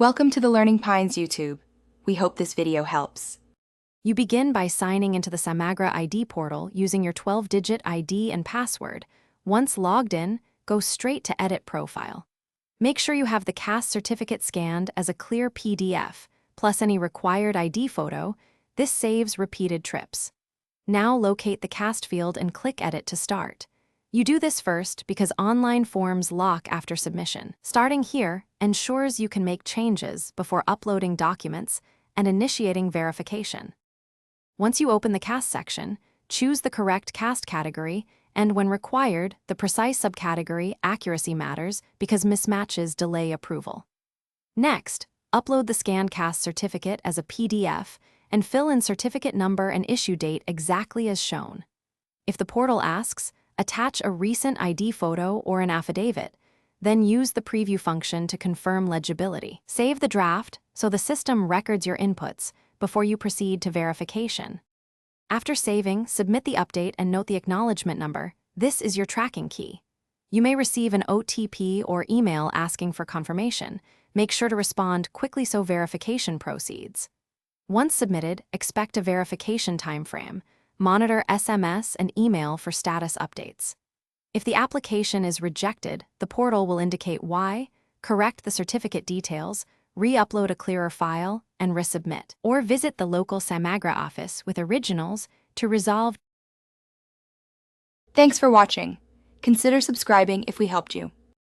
Welcome to the Learning Pines YouTube. We hope this video helps. You begin by signing into the Samagra ID portal using your 12-digit ID and password. Once logged in, go straight to Edit Profile. Make sure you have the Caste certificate scanned as a clear PDF, plus any required ID photo. This saves repeated trips. Now locate the Caste field and click Edit to start. You do this first because online forms lock after submission. Starting here ensures you can make changes before uploading documents and initiating verification. Once you open the Caste section, choose the correct Caste category, and when required, the precise subcategory accuracy matters because mismatches delay approval. Next, upload the scanned Caste certificate as a PDF and fill in certificate number and issue date exactly as shown. If the portal asks, attach a recent ID photo or an affidavit, then use the preview function to confirm legibility. Save the draft so the system records your inputs before you proceed to verification. After saving, submit the update and note the acknowledgement number. This is your tracking key. You may receive an OTP or email asking for confirmation. Make sure to respond quickly so verification proceeds. Once submitted, expect a verification timeframe. Monitor SMS and email for status updates. If the application is rejected, the portal will indicate why, correct the certificate details, re-upload a clearer file, and resubmit. Or visit the local Samagra office with originals to resolve. Thanks for watching. Consider subscribing if we helped you.